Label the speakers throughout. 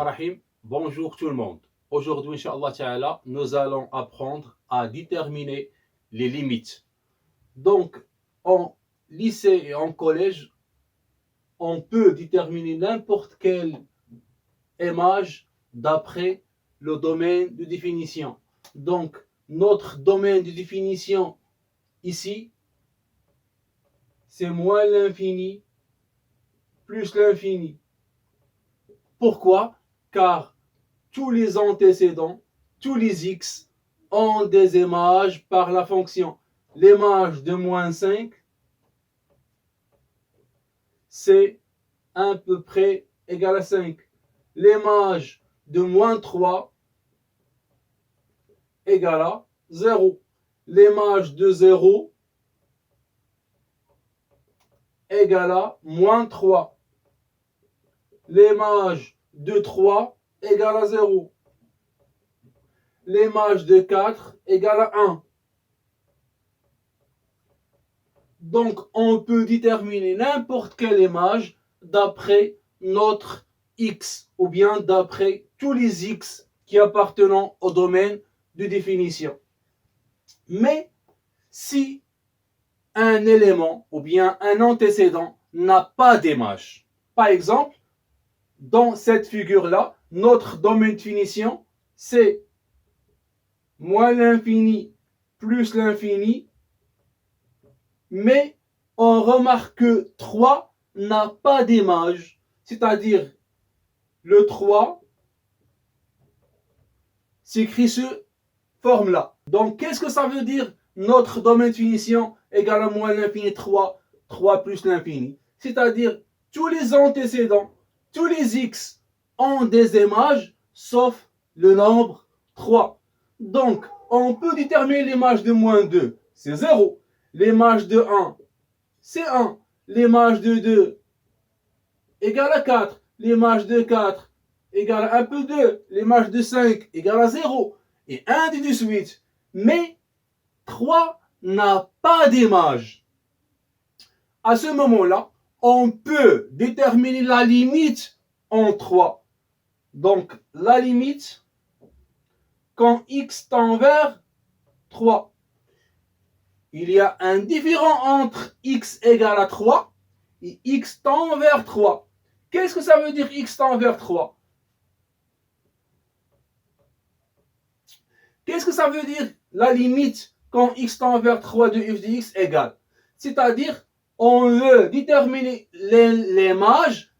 Speaker 1: Rahim. Bonjour tout le monde. Aujourd'hui, Inch'Allah Ta'ala, nous allons apprendre à déterminer les limites. Donc, en lycée et en collège, on peut déterminer n'importe quelle image d'après le domaine de définition. Donc, notre domaine de définition ici, c'est moins l'infini plus l'infini. Pourquoi? Car tous les antécédents, tous les x ont des images par la fonction. L'image de moins 5, c'est à peu près égal à 5. L'image de moins 3 égale à 0. L'image de 0 égale à moins 3. L'image de 3 égale à 0. L'image de 4 égale à 1. Donc, on peut déterminer n'importe quelle image d'après notre x, ou bien d'après tous les x qui appartiennent au domaine de définition. Mais si un élément ou bien un antécédent n'a pas d'image, par exemple, dans cette figure-là, notre domaine de définition, c'est moins l'infini plus l'infini, mais on remarque que 3 n'a pas d'image, c'est-à-dire le 3 s'écrit sous forme-là. Donc, qu'est-ce que ça veut dire notre domaine de définition égale à moins l'infini 3, 3 plus l'infini? C'est-à-dire tous les antécédents, tous les x ont des images, sauf le nombre 3. Donc, on peut déterminer l'image de moins 2, c'est 0. L'image de 1, c'est 1. L'image de 2 égale à 4. L'image de 4 égale à 1 peu 2. L'image de 5 égale à 0. Et ainsi de suite. Mais 3 n'a pas d'image. À ce moment-là, on peut déterminer la limite en 3. Donc, la limite quand x tend vers 3. Il y a un différent entre x égale à 3 et x tend vers 3. Qu'est-ce que ça veut dire x tend vers 3? Qu'est-ce que ça veut dire la limite quand x tend vers 3 de f de x égale? C'est-à-dire, on veut déterminer l'image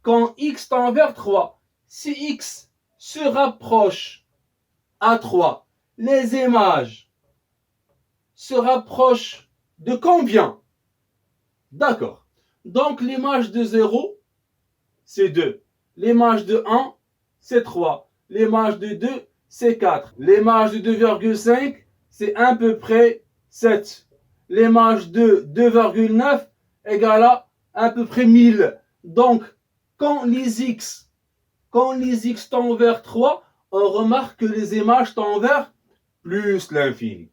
Speaker 1: quand x tend vers 3. Si x se rapproche à 3, les images se rapprochent de combien? D'accord. Donc, l'image de 0, c'est 2. L'image de 1, c'est 3. L'image de 2, c'est 4. L'image de 2,5, c'est à peu près 7. L'image de 2,9 égale à peu près 1000. Donc, quand les x tendent vers 3, on remarque que les images tendent vers plus l'infini.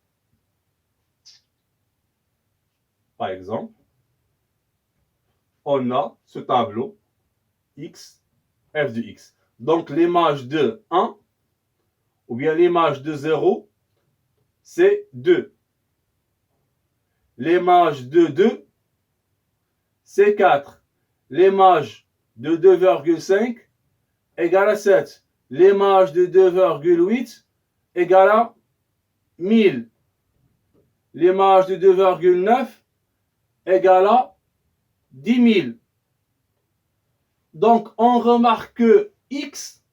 Speaker 1: Par exemple, on a ce tableau x, f de x. Donc, l'image de 1, ou bien l'image de 0, c'est 2. L'image de 2, c'est 4. L'image de 2,5 égale à 7. L'image de 2,8 égale à 1000. L'image de 2,9 égale à 10 000. Donc, on remarque que x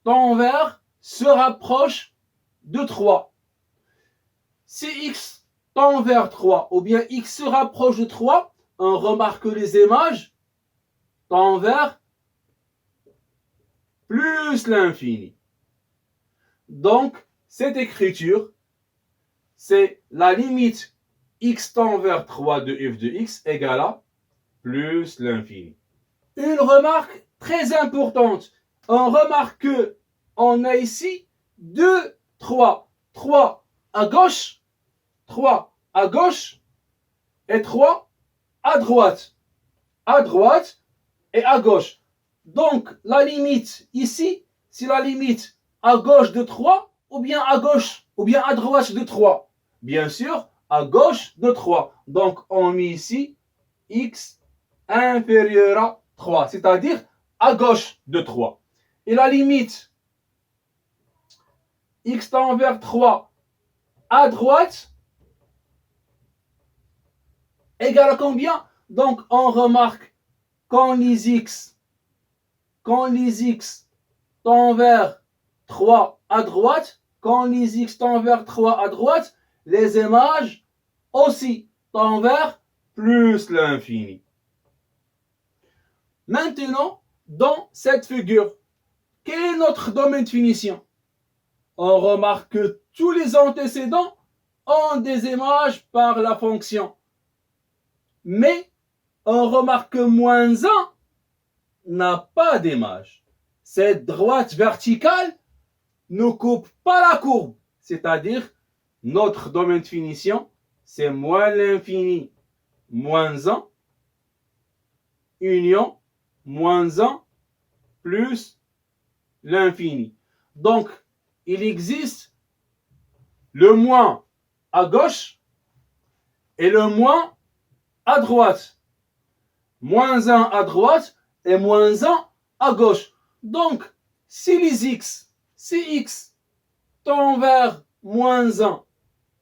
Speaker 1: tend vers se rapproche de 3. Si x tend vers 3 ou bien x se rapproche de 3, on remarque que les images tendent vers plus l'infini. Donc, cette écriture, c'est la limite x tend vers 3 de f de x égale à plus l'infini. Une remarque très importante. On remarque que on a ici 2, 3. 3 à gauche, 3 à gauche et 3 à droite. À droite et à gauche. Donc, la limite ici, c'est la limite à gauche de 3 ou bien à gauche ou bien à droite de 3. Bien sûr, à gauche de 3. Donc, on met ici x inférieur à 3, c'est-à-dire à gauche de 3. Et la limite x tend vers 3 à droite égale à combien? Donc, on remarque quand les x tend vers 3 à droite, quand les x tend vers 3 à droite, les images aussi tendent vers plus l'infini. Maintenant, dans cette figure, quel est notre domaine de finition? On remarque que tous les antécédents ont des images par la fonction. Mais on remarque que moins 1 n'a pas d'image. Cette droite verticale ne coupe pas la courbe. C'est-à-dire, notre domaine de finition, c'est moins l'infini, moins 1, union, moins 1, plus l'infini. Donc, il existe le moins à gauche et le moins à droite. Moins 1 à droite et moins 1 à gauche. Donc, si x tend vers moins 1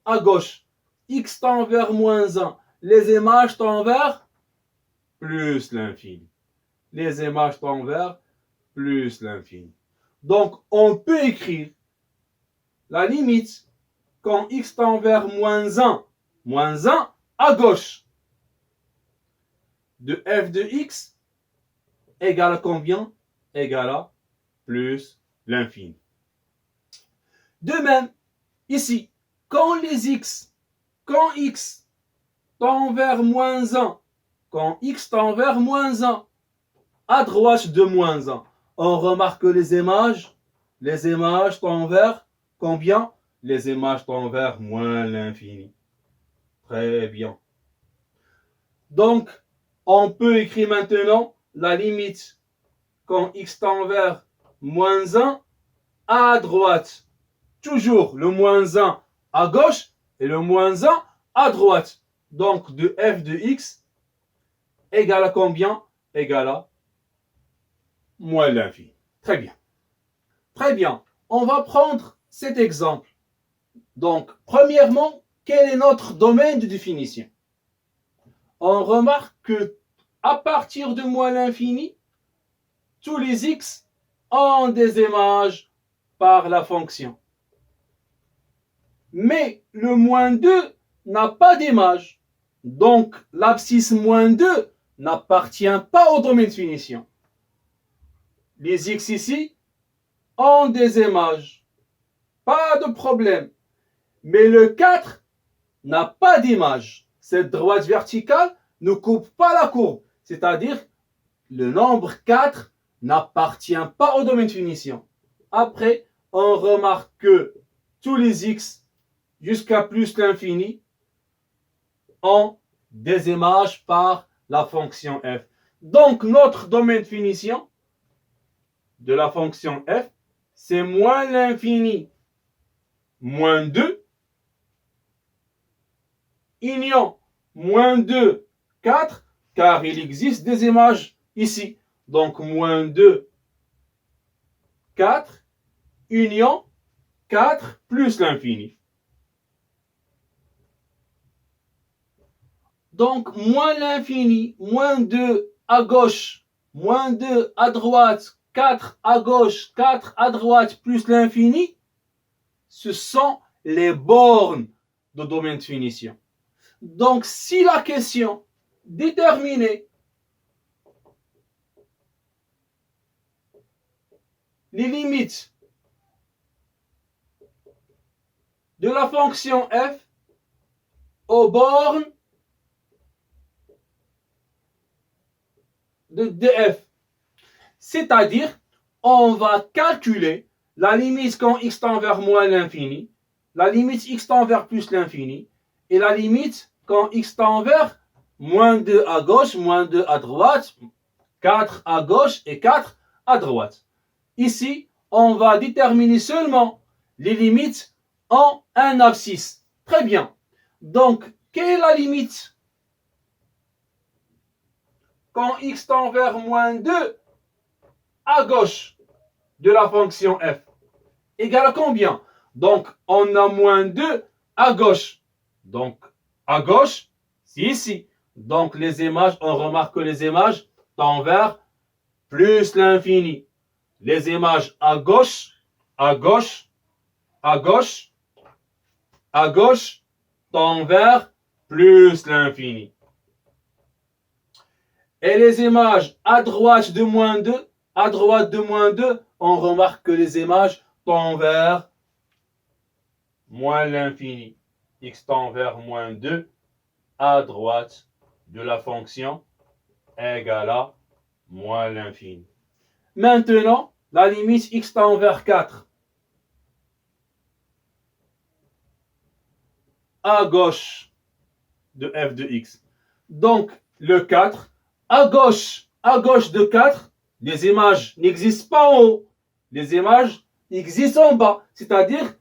Speaker 1: à gauche, x tend vers moins 1, les images tendent vers plus l'infini. Les images tendent vers plus l'infini. Donc, on peut écrire la limite quand x tend vers moins 1 à gauche de f de x égale à combien? Égale à plus l'infini. De même, ici, quand x tend vers moins 1, quand x tend vers moins 1, à droite de moins 1, on remarque que les images tendent vers combien? Les images tendent vers moins l'infini. Très bien. Donc, on peut écrire maintenant la limite quand x tend vers moins 1 à droite. Toujours le moins 1 à gauche et le moins 1 à droite. Donc, de f de x égale à combien? Égale à moins l'infini. Très bien. Très bien. On va prendre cet exemple. Donc, premièrement, quel est notre domaine de définition? On remarque que à partir de moins l'infini, tous les x ont des images par la fonction. Mais le moins 2 n'a pas d'image. Donc, l'abscisse moins 2 n'appartient pas au domaine de finition. Les x ici ont des images. Pas de problème. Mais le 4 n'a pas d'image. Cette droite verticale ne coupe pas la courbe. C'est-à-dire, le nombre 4 n'appartient pas au domaine de finition. Après, on remarque que tous les x jusqu'à plus l'infini ont des images par la fonction f. Donc, notre domaine de finition de la fonction f, c'est moins l'infini, moins 2, union, moins 2, 4, car il existe des images ici. Donc, moins 2, 4, union, 4 plus l'infini. Donc, moins l'infini, moins 2 à gauche, moins 2 à droite, 4 à gauche, 4 à droite, plus l'infini, ce sont les bornes de domaine de finition. Donc, si la question déterminait les limites de la fonction f aux bornes de df, c'est-à-dire on va calculer la limite quand x tend vers moins l'infini, la limite x tend vers plus l'infini, et la limite quand x tend vers moins 2 à gauche, moins 2 à droite, 4 à gauche et 4 à droite. Ici, on va déterminer seulement les limites en un abscisse. Très bien. Donc, quelle est la limite quand x tend vers moins 2 à gauche de la fonction f? Égale à combien? Donc, on a moins 2 à gauche. Donc, à gauche, c'est ici. Donc, les images, on remarque que les images tendent vers plus l'infini. Les images à gauche, à gauche, à gauche, à gauche, tendent vers plus l'infini. Et les images à droite de moins 2, à droite de moins 2, on remarque que les images tendent vers moins l'infini. X tend vers moins 2 à droite de la fonction égale à moins l'infini. Maintenant, la limite x tend vers 4 à gauche de f de x. Donc, le 4, à gauche de 4, les images n'existent pas en haut. Les images existent en bas, c'est-à-dire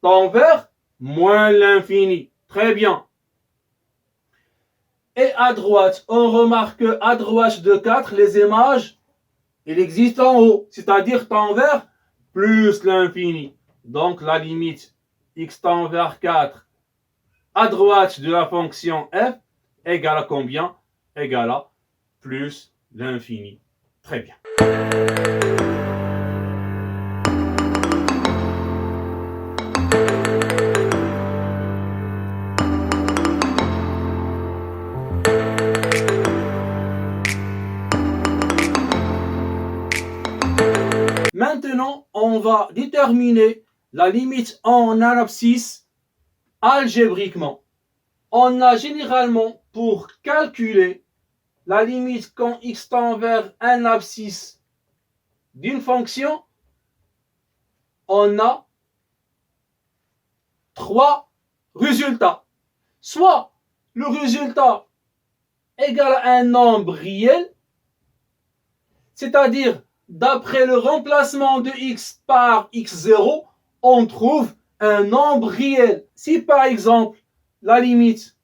Speaker 1: tend vers moins l'infini. Très bien. Et à droite, on remarque qu'à droite de 4, les images, il existe en haut, c'est-à-dire tend vers plus l'infini. Donc la limite x tend vers 4 à droite de la fonction f égale à combien? Égale à plus l'infini. Très bien. Maintenant, on va déterminer la limite en un abscisse algébriquement. On a généralement pour calculer la limite quand x tend vers un abscisse d'une fonction, on a trois résultats. Soit le résultat égale à un nombre réel, c'est-à-dire d'après le remplacement de x par x0, on trouve un nombre réel. Si par exemple la limite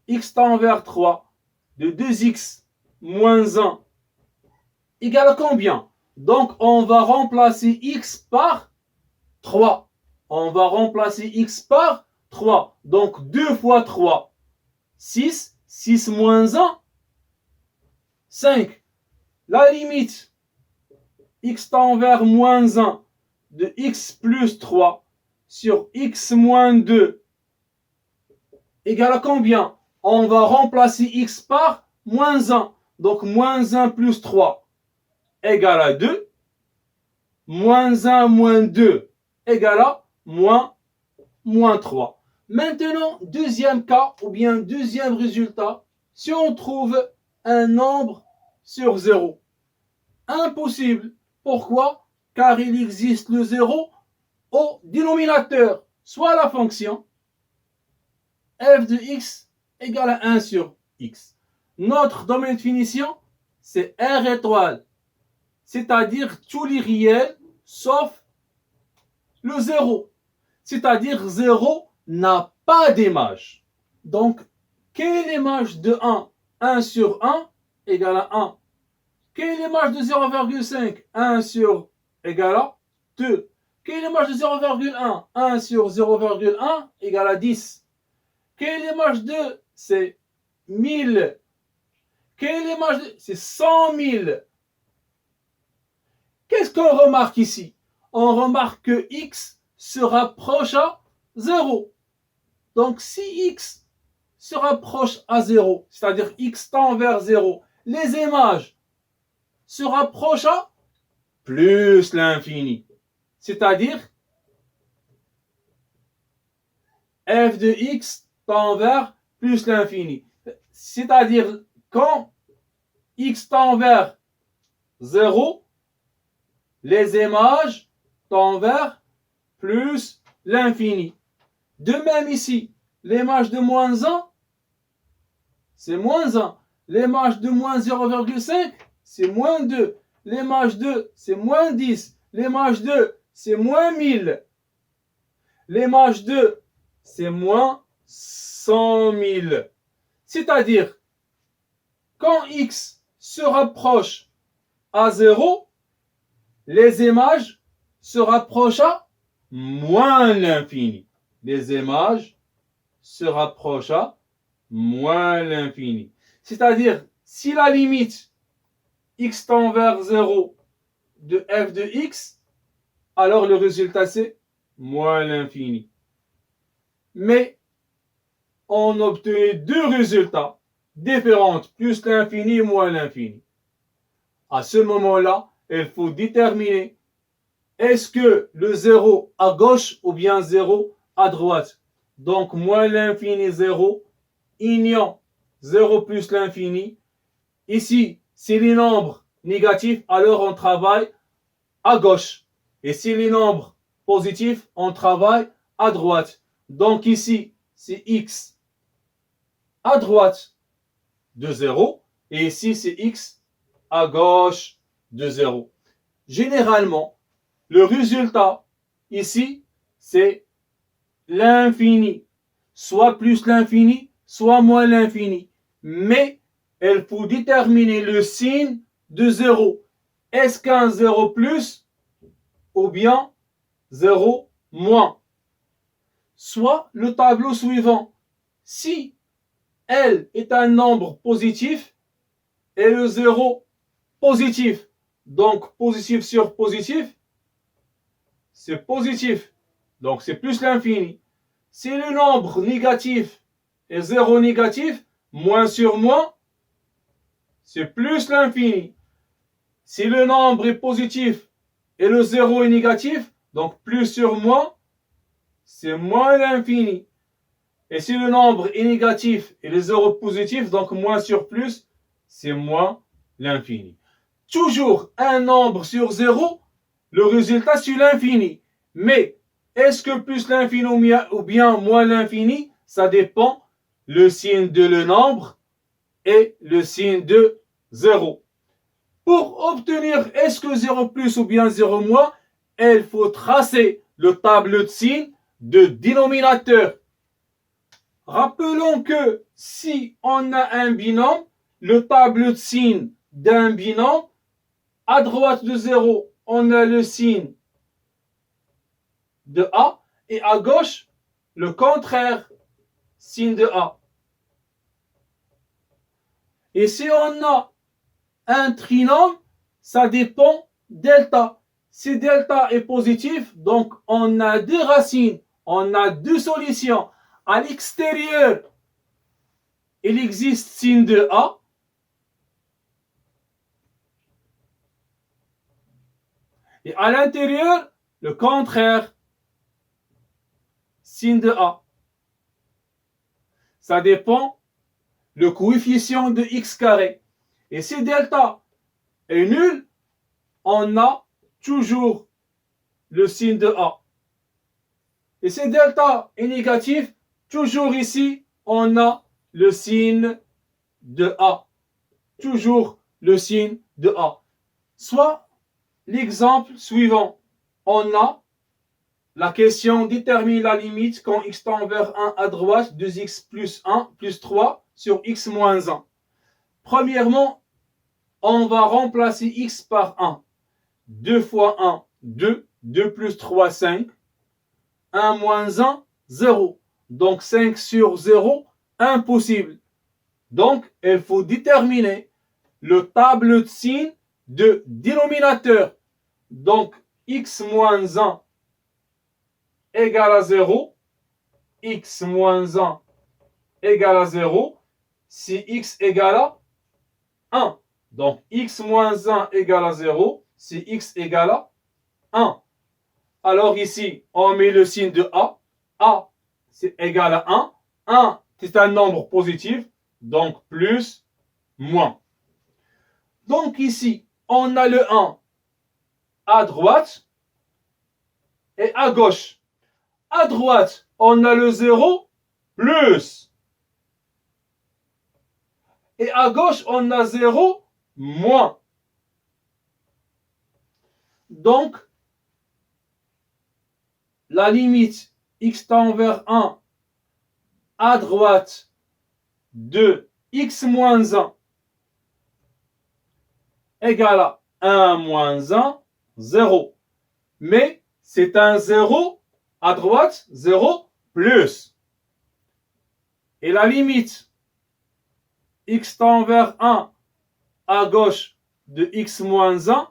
Speaker 1: x tend vers 3 de 2x moins 1 égale à combien? Donc on va remplacer x par 3. On va remplacer x par 3. Donc 2 fois 3, 6. 6 moins 1, 5. La limite x tend vers moins 1 de x plus 3 sur x moins 2 égale à combien? On va remplacer x par moins 1. Donc moins 1 plus 3 égale à 2. Moins 1 moins 2 égale à moins 3. Maintenant, deuxième cas ou bien deuxième résultat, si on trouve un nombre sur 0. Impossible. Pourquoi? Car il existe le 0 au dénominateur, soit la fonction f de x égale à 1 sur x. Notre domaine de finition, c'est R étoile, c'est-à-dire tous les réels sauf le 0. C'est-à-dire 0 n'a pas d'image. Donc, quelle est l'image de 1? 1 sur 1 égale à 1. Quelle est l'image de 0,5? 1 sur égale à 2. Quelle est l'image de 0,1? 1 sur 0,1 égale à 10. Quelle est l'image de? C'est 1000. Quelle est l'image de? C'est 100 000. Qu'est-ce qu'on remarque ici? On remarque que x se rapproche à 0. Donc si x se rapproche à 0, c'est-à-dire x tend vers 0, les images se rapprochent à plus l'infini. C'est-à-dire f de x tend vers plus l'infini. C'est-à-dire quand x tend vers 0, les images tendent vers plus l'infini. De même ici, l'image de moins 1, c'est moins 1. L'image de moins 0,5, c'est moins 2. L'image 2, c'est moins 10. L'image 2, c'est moins 1000. L'image 2, c'est moins 100 000. C'est-à-dire, quand x se rapproche à 0, les images se rapprochent à moins l'infini. Les images se rapprochent à moins l'infini. C'est-à-dire, si la limite x tend vers 0 de f de x, alors le résultat c'est moins l'infini. Mais on obtient deux résultats différents, plus l'infini et moins l'infini. À ce moment-là, il faut déterminer est-ce que le 0 à gauche ou bien 0 à droite. Donc, moins l'infini 0, union 0 plus l'infini. Ici, si les nombres négatifs, alors on travaille à gauche. Et si les nombres positifs, on travaille à droite. Donc ici, c'est x à droite de 0. Et ici, c'est x à gauche de 0. Généralement, le résultat ici, c'est l'infini. Soit plus l'infini, soit moins l'infini. Mais il faut déterminer le signe de 0. Est-ce qu'un 0 plus ou bien 0 moins? Soit le tableau suivant. Si L est un nombre positif et le 0 positif, donc positif sur positif, c'est positif. Donc c'est plus l'infini. Si le nombre négatif est 0 négatif, moins sur moins, c'est plus l'infini. Si le nombre est positif et le 0 est négatif, donc plus sur moins, c'est moins l'infini. Et si le nombre est négatif et le 0 positif, donc moins sur plus, c'est moins l'infini. Toujours un nombre sur 0, le résultat c'est l'infini. Mais est-ce que plus l'infini ou bien moins l'infini? Ça dépend le signe de le nombre et le signe de 0. Pour obtenir est-ce que 0 plus ou bien 0 moins, il faut tracer le tableau de signes de dénominateur. Rappelons que si on a un binôme, le tableau de signes d'un binôme, à droite de 0, on a le signe de A et à gauche, le contraire, signe de A. Et si on a un trinôme, ça dépend delta. Si delta est positif, donc on a deux racines, on a deux solutions. À l'extérieur, il existe signe de A. Et à l'intérieur, le contraire, signe de A. Ça dépend le coefficient de x carré. Et si delta est nul, on a toujours le signe de A. Et si delta est négatif, toujours ici, on a le signe de A. Toujours le signe de A. Soit l'exemple suivant, on a la question détermine la limite quand x tend vers 1 à droite, 2x plus 1 plus 3 sur x moins 1. Premièrement, on va remplacer x par 1. 2 fois 1, 2. 2 plus 3, 5. 1 moins 1, 0. Donc 5 sur 0, impossible. Donc, il faut déterminer le tableau de signes de dénominateur. Donc, x moins 1 égale à 0. X moins 1 égale à 0. Si x égale à 1. Donc, x moins 1 égale à 0. Si x égale à 1. Alors ici, on met le signe de A. A, c'est égal à 1. 1, c'est un nombre positif. Donc, plus, moins. Donc ici, on a le 1 à droite et à gauche. À droite, on a le 0 plus. Et à gauche, on a 0 moins. Donc, la limite x tend vers 1 à droite de x moins 1 égale à 1 moins 1, 0. Mais c'est un 0 à droite, 0 plus. Et la limite x tend vers 1 à gauche de x moins 1,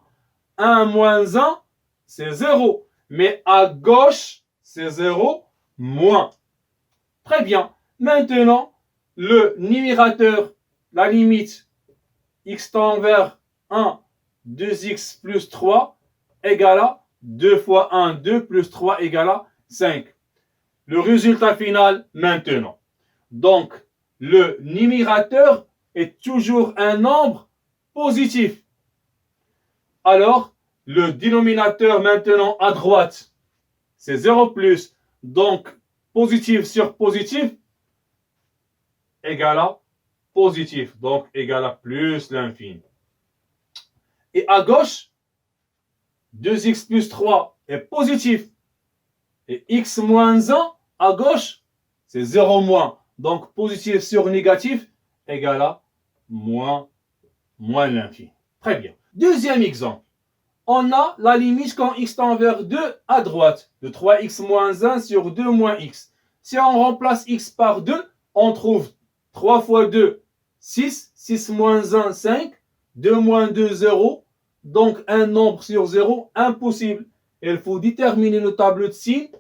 Speaker 1: 1 moins 1, c'est 0. Mais à gauche, c'est 0 moins. Très bien. Maintenant, le numérateur, la limite x tend vers 1, 2x plus 3 égale à 2 fois 1, 2 plus 3 égale à 5. Le résultat final maintenant. Donc, le numérateur est toujours un nombre positif. Alors, le dénominateur maintenant à droite, c'est 0 plus. Donc, positif sur positif égale à positif. Donc, égale à plus l'infini. Et à gauche, 2x plus 3 est positif. Et x moins 1 à gauche, c'est 0 moins. Donc, positif sur négatif égale à moins l'infini. Très bien. Deuxième exemple. On a la limite quand x tend vers 2 à droite, de 3x moins 1 sur 2 moins x. Si on remplace x par 2, on trouve 3 fois 2, 6, 6 moins 1, 5, 2 moins 2, 0. Donc un nombre sur 0, impossible. Il faut déterminer le tableau de signes,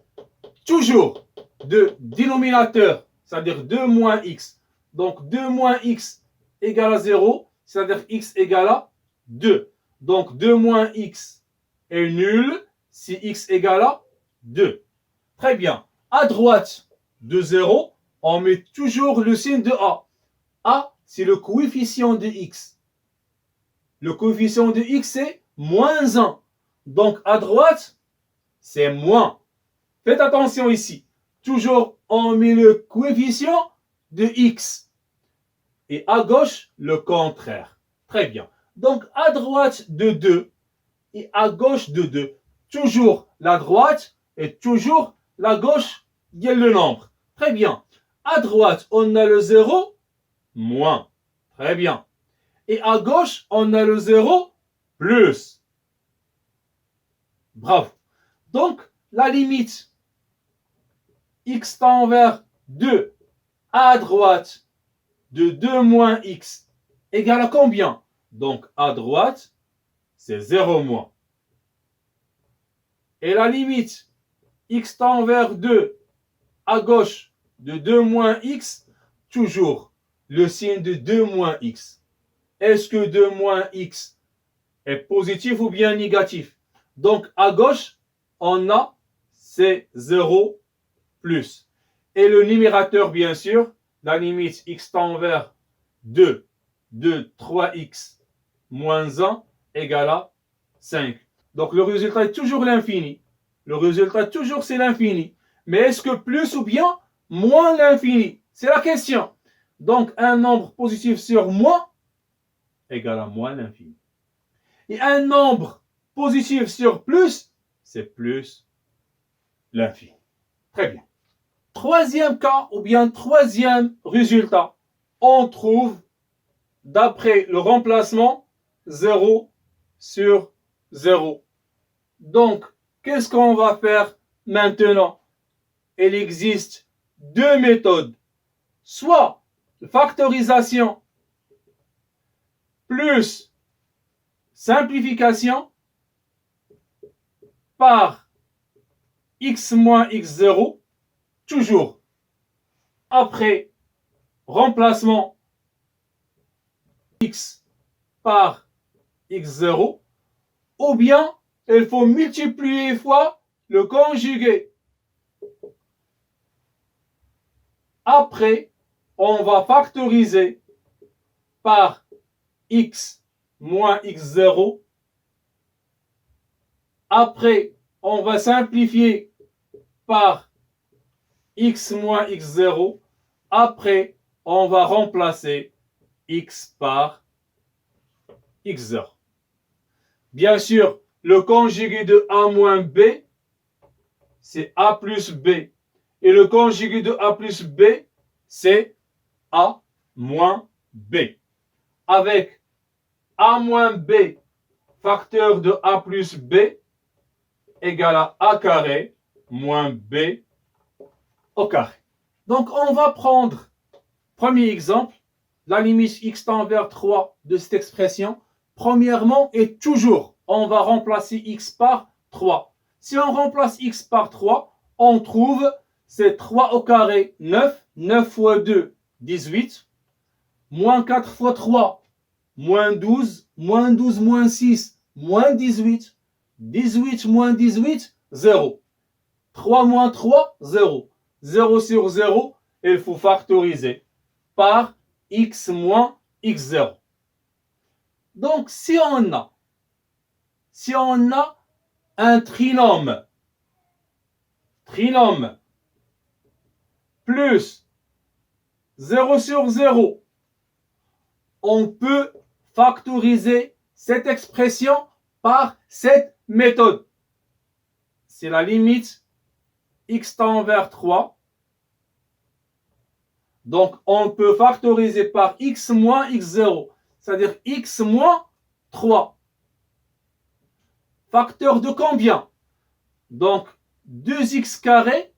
Speaker 1: toujours de dénominateur, c'est-à-dire 2 moins x. Donc 2 moins x égale à 0, c'est-à-dire x égale à 2. Donc 2 moins x est nul si x égale à 2. Très bien. À droite de 0, on met toujours le signe de a. A, c'est le coefficient de x. Le coefficient de x est moins 1. Donc à droite, c'est moins. Faites attention ici. Toujours, on met le coefficient de x. Et à gauche, le contraire. Très bien. Donc, à droite de 2 et à gauche de 2, toujours la droite et toujours la gauche, il y a le nombre. Très bien. À droite, on a le 0, moins. Très bien. Et à gauche, on a le 0, plus. Bravo. Donc, la limite x tend vers 2 à droite de 2 moins x égale à combien? Donc, à droite, c'est 0 moins. Et la limite x tend vers 2 à gauche de 2 moins x, toujours le signe de 2 moins x. Est-ce que 2 moins x est positif ou bien négatif? Donc, à gauche, on a c'est 0 plus. Et le numérateur, bien sûr, la limite x tend vers 2 de 3x moins 1 égale à 5. Donc le résultat est toujours l'infini. Le résultat toujours c'est l'infini. Mais est-ce que plus ou bien moins l'infini? C'est la question. Donc un nombre positif sur moins égale à moins l'infini. Et un nombre positif sur plus, c'est plus l'infini. Très bien. Troisième cas ou bien troisième résultat, on trouve d'après le remplacement 0 sur 0. Donc, qu'est-ce qu'on va faire maintenant? Il existe deux méthodes. Soit factorisation plus simplification par x moins x0, toujours après remplacement x par x0, ou bien il faut multiplier fois le conjugué. Après, on va factoriser par x moins x0. Après, on va simplifier par x moins x0. Après, on va remplacer x par x0. Bien sûr, le conjugué de A moins B, c'est A plus B. Et le conjugué de A plus B, c'est A moins B. Avec A moins B, facteur de A plus B, égale à A carré moins B au carré. Donc, on va prendre, premier exemple, la limite x tend vers 3 de cette expression. Premièrement et toujours, on va remplacer x par 3. Si on remplace x par 3, on trouve c'est 3 au carré, 9. 9 fois 2, 18. Moins 4 fois 3, moins 12. Moins 12 moins 6, moins 18. 18 moins 18, 0. 3 moins 3, 0. 0 sur 0, il faut factoriser par x moins x0. Donc, si on a un trinôme plus 0 sur 0, on peut factoriser cette expression par cette méthode. C'est la limite x tend vers 3. Donc, on peut factoriser par x moins x0, c'est-à-dire x moins 3. Facteur de combien? Donc, 2x carré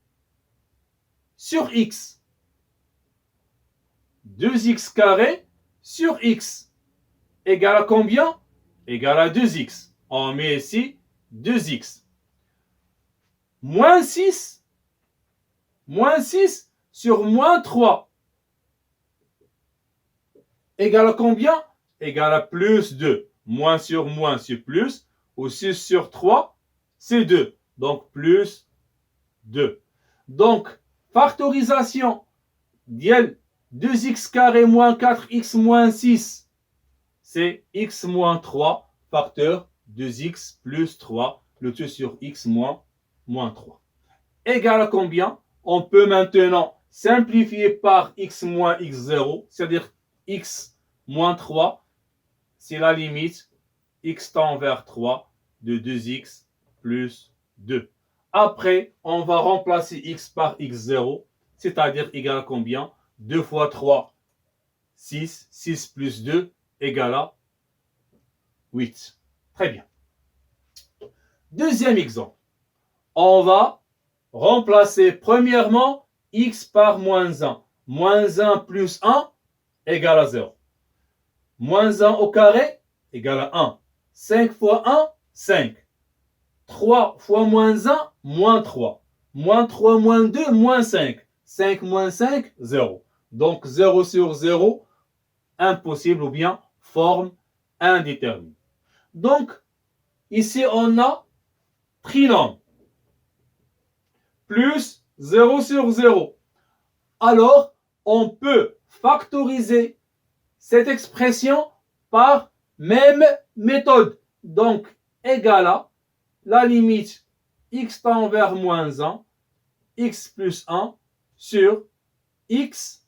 Speaker 1: sur x. 2x carré sur x égale à combien? Égale à 2x. On met ici 2x. Moins 6 sur moins 3 égale à combien? Égale à plus 2. Moins, c'est plus. Ou 6 sur 3, c'est 2. Donc, plus 2. Donc, factorisation d'IL 2x carré moins 4x moins 6, c'est x moins 3, facteur 2x plus 3, le tout sur x moins 3. Égal à combien? On peut maintenant simplifier par x moins x0, c'est-à-dire x moins 3, c'est la limite x tend vers 3 de 2x plus 2. Après, on va remplacer x par x0, c'est-à-dire égal à combien? 2 fois 3, 6. 6 plus 2 égale à 8. Très bien. Deuxième exemple. On va remplacer premièrement x par moins 1. Moins 1 plus 1 égale à 0. Moins 1 au carré égale à 1. 5 fois 1, 5. 3 fois moins 1, moins 3. Moins 3 moins 2, moins 5. 5 moins 5, 0. Donc 0 sur 0, impossible ou bien forme indéterminée. Donc, ici on a trinôme plus 0 sur 0. Alors, on peut factoriser cette expression par même méthode. Donc, égal à la limite x tend vers moins 1, x plus 1 sur x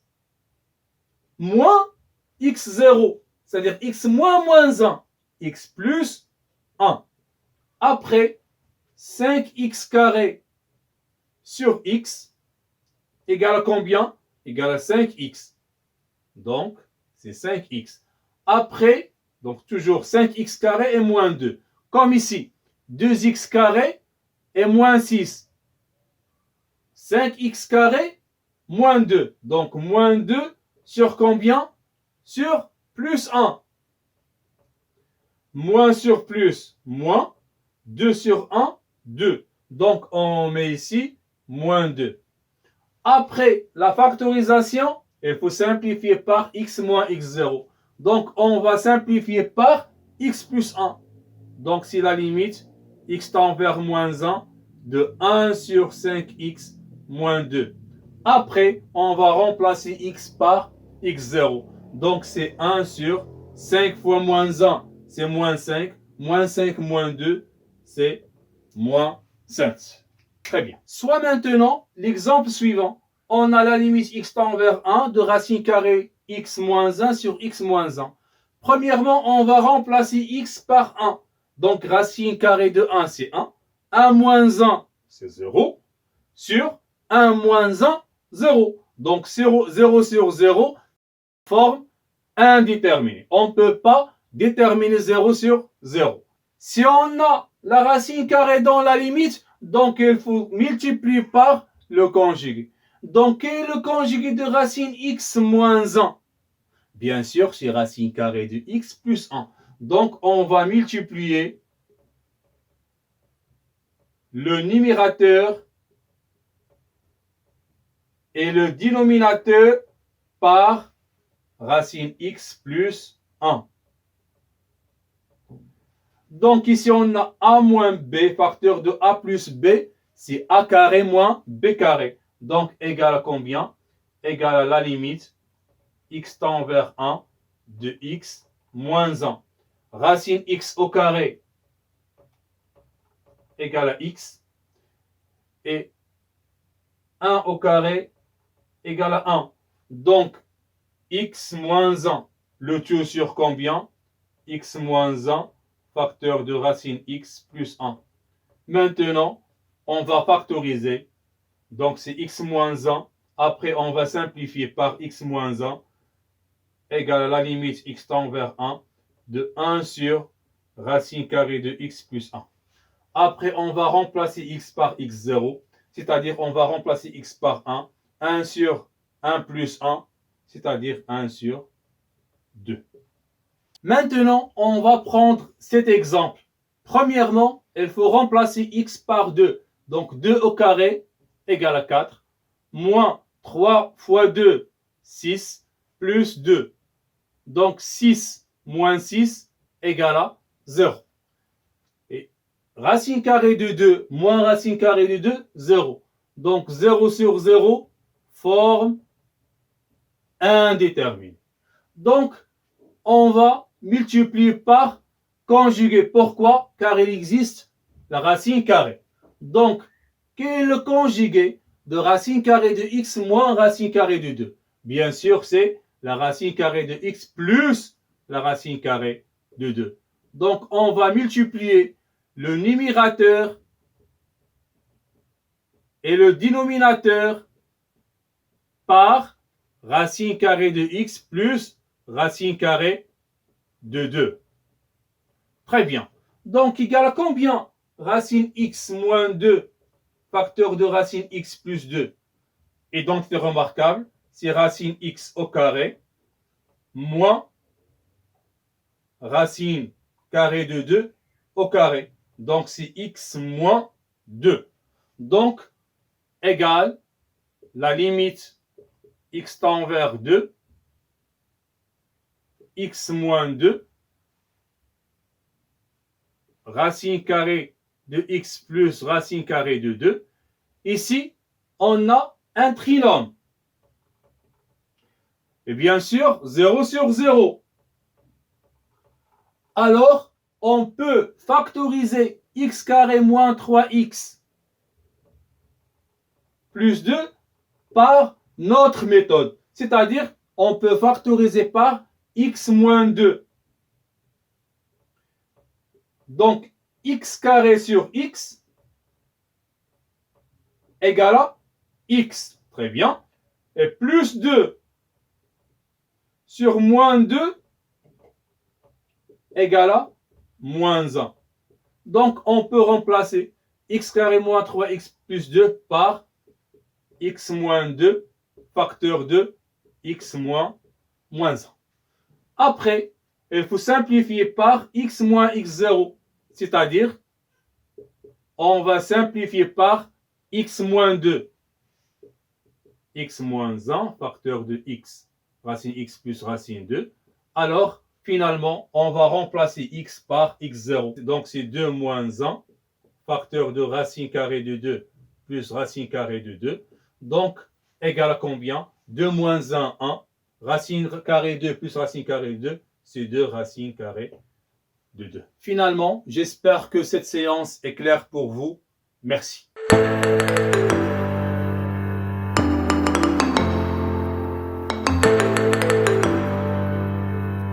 Speaker 1: moins x0, c'est-à-dire x moins moins 1, x plus 1. Après, 5x carré sur x égale à combien? Égale à 5x. Donc, c'est 5x. Après, donc toujours 5x carré et moins 2. Comme ici, 2x carré et moins 6. 5x carré, moins 2. Donc, moins 2 sur combien? Sur plus 1. Moins sur plus, moins. 2 sur 1, 2. Donc, on met ici moins 2. Après la factorisation, il faut simplifier par x moins x0. Donc, on va simplifier par x plus 1. Donc, c'est la limite x tend vers moins 1 de 1 sur 5x moins 2. Après, on va remplacer x par x0. Donc, c'est 1 sur 5 fois moins 1, c'est moins 5. Moins 5 moins 2, c'est moins 5. Très bien. Soit maintenant, l'exemple suivant. On a la limite x tend vers 1 de racine carrée x moins 1 sur x moins 1. Premièrement, on va remplacer x par 1. Donc, racine carrée de 1, c'est 1. 1 moins 1, c'est 0. Sur 1 moins 1, 0. Donc, 0, 0 sur 0 forme indéterminé. On ne peut pas déterminer 0 sur 0. Si on a la racine carrée dans la limite, donc il faut multiplier par le conjugué. Donc, quel est le conjugué de racine x moins 1? Bien sûr, c'est racine carrée de x plus 1. Donc, on va multiplier le numérateur et le dénominateur par racine x plus 1. Donc ici, on a a moins b, facteur de a plus b, c'est a carré moins b carré. Donc égal à combien? Égal à la limite x tend vers 1 de x moins 1. Racine x au carré égale à x. Et 1 au carré égale à 1. Donc x moins 1, le tout sur combien? X moins 1, facteur de racine x plus 1. Maintenant, on va factoriser. Donc, c'est x moins 1. Après, on va simplifier par x moins 1 égale à la limite x tend vers 1 de 1 sur racine carrée de x plus 1. Après, on va remplacer x par x0, c'est-à-dire on va remplacer x par 1. 1 sur 1 plus 1, c'est-à-dire 1 sur 2. Maintenant, on va prendre cet exemple. Premièrement, il faut remplacer x par 2. Donc 2 au carré égale à 4. Moins 3 fois 2, 6, plus 2. Donc 6 moins 6 égale à 0. Et racine carrée de 2 moins racine carrée de 2, 0. Donc 0 sur 0 forme indéterminé. Donc, on va multiplier par conjugué. Pourquoi? Car il existe la racine carrée. Donc, quel est le conjugué de racine carrée de x moins racine carrée de 2? Bien sûr, c'est la racine carrée de x plus la racine carrée de 2. Donc, on va multiplier le numérateur et le dénominateur par racine carrée de x plus racine carrée de 2. Très bien. Donc, égal à combien? Racine x moins 2, facteur de racine x plus 2. Et donc, c'est remarquable, c'est racine x au carré moins racine carrée de 2 au carré. Donc, c'est x moins 2. Donc, égal la limite x tend vers 2, x moins 2, racine carrée de x plus racine carrée de 2. Ici, on a un trinôme. Et bien sûr, 0 sur 0. Alors, on peut factoriser x carré moins 3x plus 2 par notre méthode. C'est-à-dire, on peut factoriser par x moins 2. Donc, x carré sur x égale à x. Très bien. Et plus 2 sur moins 2 égale à moins 1. Donc, on peut remplacer x carré moins 3x plus 2 par x moins 2, facteur de x moins 1. Après, il faut simplifier par x moins x0. C'est-à-dire, on va simplifier par x moins 2. X moins 1, facteur de x, racine x plus racine 2. Alors, finalement, on va remplacer x par x0. Donc, c'est 2 moins 1, facteur de racine carrée de 2 plus racine carrée de 2. Donc, égal à combien? 2 moins 1, 1. Racine carrée 2 plus racine carrée de 2, c'est 2 racine carrée de 2. Finalement, j'espère que cette séance est claire pour vous. Merci.